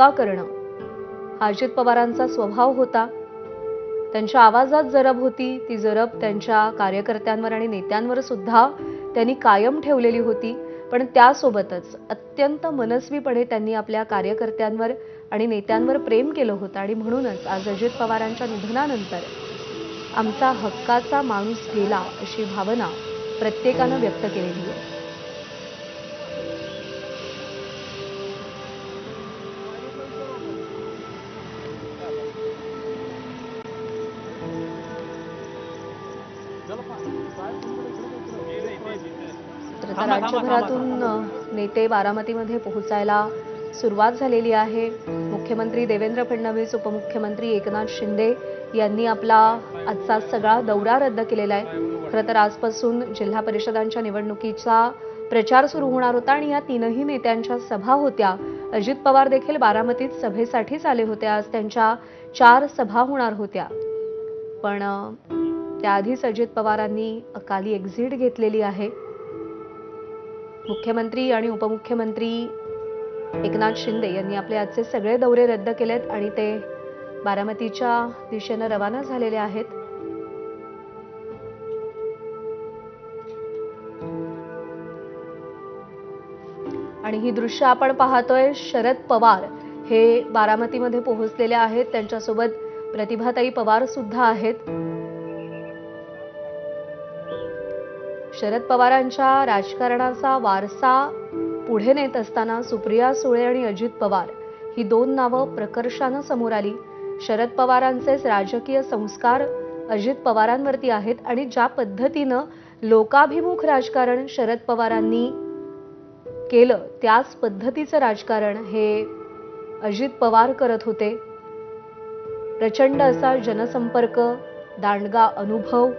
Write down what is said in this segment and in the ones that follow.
टीका करणं हा अजित पवारांचा स्वभाव होता. त्यांच्या आवाजात जरब होती. ती जरब त्यांच्या कार्यकर्त्यांवर आणि नेत्यांवर सुद्धा त्यांनी कायम ठेवलेली होती. पण त्यासोबतच अत्यंत मनस्वीपणे त्यांनी आपल्या कार्यकर्त्यांवर आणि नेत्यांवर प्रेम केलं होतं. आणि म्हणूनच आज अजित पवारांच्या निधनानंतर आमचा हक्काचा माणूस गेला अशी भावना प्रत्येकानं व्यक्त केलेली आहे. तर राज्यभरातून नेते बारामतीमध्ये पोहोचायला सुरुवात झालेली आहे. मुख्यमंत्री देवेंद्र फडणवीस, उपमुख्यमंत्री एकनाथ शिंदे यांनी आपला आजचा सगळा दौरा रद्द केलेला आहे. खरं तर आजपासून जिल्हा परिषदांच्या निवडणुकीचा प्रचार सुरू होणार होता आणि या तीनही नेत्यांच्या सभा होत्या. अजित पवार देखील बारामतीत सभेसाठीच आले होते. आज त्यांच्या 4 सभा होणार होत्या. पण त्याआधीच अजित पवारांनी अकाली एक्झिट घेतलेली आहे. मुख्यमंत्री आणि उपमुख्यमंत्री एकनाथ शिंदे यांनी आपले आजचे सगळे दौरे रद्द केलेत आणि ते बारामतीच्या दिशेनं रवाना झालेले आहेत. आणि ही दृश्य आपण पाहतोय. शरद पवार हे बारामतीमध्ये पोहोचलेले आहेत. त्यांच्यासोबत प्रतिभाताई पवार सुद्धा आहेत. शरद पवारांच्या राजकारणाचा वारसा पुढे नेत असताना सुप्रिया सुळे आणि अजित पवार ही 2 नावं प्रकर्षानं समोर आली. शरद पवारांचेच राजकीय संस्कार अजित पवारांवरती आहेत आणि ज्या पद्धतीनं लोकाभिमुख राजकारण शरद पवारांनी केलं त्याच पद्धतीचं राजकारण हे अजित पवार करत होते. प्रचंड असा जनसंपर्क, दांडगा अनुभव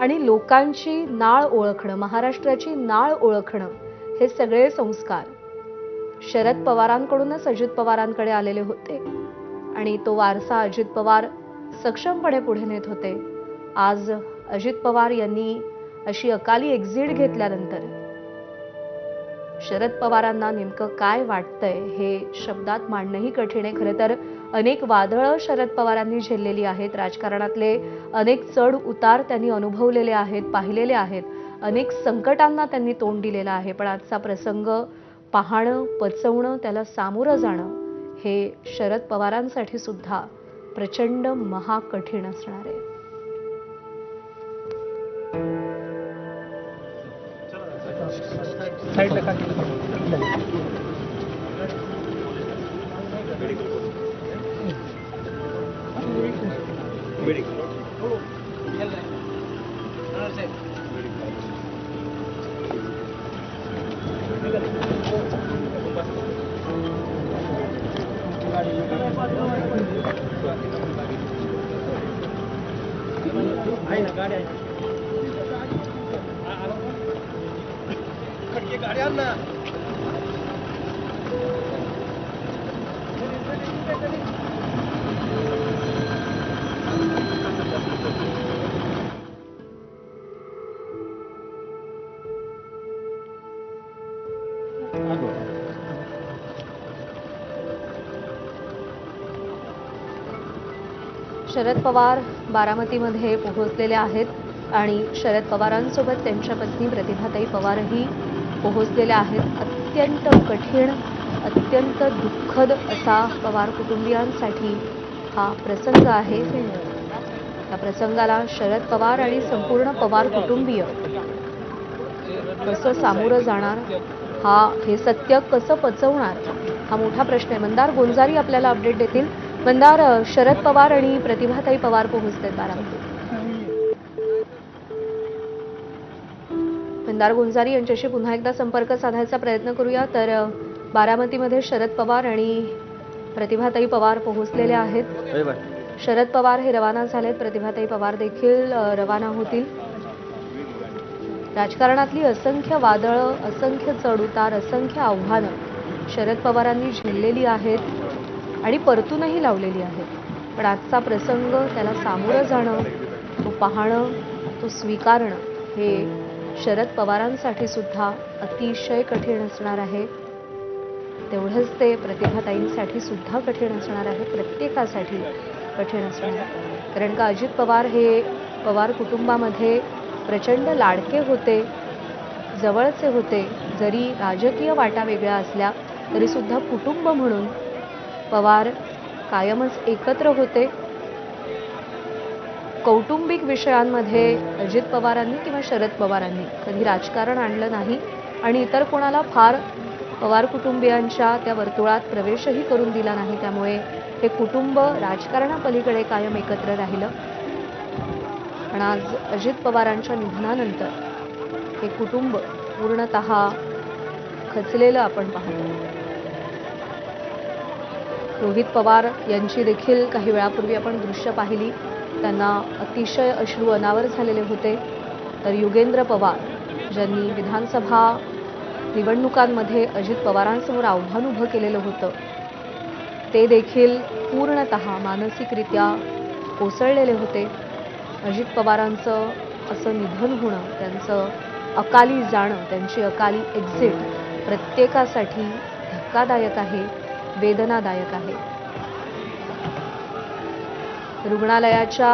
आणि लोकांची नाळ ओळखणं, महाराष्ट्राची नाळ ओळखणं हे सगळे संस्कार शरद पवारांकडूनच अजित पवारांकडे आलेले होते आणि तो वारसा अजित पवार सक्षमपणे पुढे नेत होते. आज अजित पवार यांनी अशी अकाली एक्झिट घेतल्यानंतर शरद पवारांना नेमकं काय वाटतंय हे शब्दात मांडणंही कठीण आहे. खरं तर अनेक वादळं शरद पवारांनी झेललेली आहेत. राजकारणातले अनेक चढ उतार त्यांनी अनुभवलेले आहेत, पाहिलेले आहेत. अनेक संकटांना त्यांनी तोंड दिलेलं आहे. पण आजचा प्रसंग पाहणं, पचवणं, त्याला सामोरं जाणं हे शरद पवारांसाठी सुद्धा प्रचंड महाकठीण असणार आहे. शरद पवार बारामतीमध्ये पोहोचलेले आहेत आणि शरद पवारांसोबत त्यांच्या पत्नी प्रतिभाताई पवारही पोहोचलेल्या आहेत. अत्यंत कठीण, अत्यंत दुःखद असा पवार कुटुंबियांसाठी हा प्रसंग आहे. या प्रसंगाला शरद पवार आणि संपूर्ण पवार कुटुंबीय कसं सामोरं जाणार, हे सत्य कसं पचवणार हा मोठा प्रश्न आहे. मंदार गोंजारी आपल्याला अपडेट देतील. मंदार, शरद पवार आणि प्रतिभाताई पवार पोहोचतात बारामतीत. मंदार गोंजारी यांच्याशी पुन्हा एकदा संपर्क साधायचा प्रयत्न करूया. तर बारामतीमध्ये शरद पवार आणि प्रतिभाताई पवार पोहोचलेले आहेत. शरद पवार हे रवाना झालेत, प्रतिभाताई पवार देखील रवाना होतील. राजकारणातली असंख्य वादळं, असंख्य चढउतार, असंख्य आव्हानं शरद पवारांनी झेललेली आहेत आणि परतूनही लावलेली आहेत. पण आजचा प्रसंग, त्याला सामोरं जाणं, तो पाहणं, तो स्वीकारणं हे शरद पवारांसाठी सुद्धा अतिशय कठीण असणार आहे. तेवढंच ते प्रतिभाताईंसाठी सुद्धा कठीण असणार आहे, प्रत्येकासाठी कठीण असणार आहे. कारण का अजित पवार हे पवार कुटुंबामध्ये प्रचंड लाडके होते, जवळचे होते. जरी राजकीय वाटा वेगळ्या असल्या तरी सुद्धा कुटुंब म्हणून पवार कायमच एकत्र होते. कौटुंबिक विषयांमध्ये अजित पवारांनी किंवा शरद पवारांनी कधी राजकारण आणलं नाही आणि इतर कोणाला फार पवार कुटुंबियांच्या त्या वर्तुळात प्रवेशही करून दिला नाही. त्यामुळे हे कुटुंब राजकारणापलीकडे कायम एकत्र राहिलं. पण आज अजित पवारांच्या निधनानंतर हे कुटुंब पूर्णतः खचलेलं आपण पाहतो. रोहित पवार यांची देखील काही वेळापूर्वी आपण दृश्य पाहिली. त्यांना अतिशय अश्रू अनावर झालेले होते. तर युगेंद्र पवार ज्यांनी विधानसभा निवडणुकांमध्ये अजित पवारांसमोर आव्हान उभं केलेलं होतं, ते देखील पूर्णतः मानसिकरित्या कोसळलेले होते. अजित पवारांचं असं निधन होणं, त्यांचं अकाली जाणं, त्यांची अकाली एक्झिट प्रत्येकासाठी धक्कादायक आहे, वेदनादायक आहे. रुग्णालयाच्या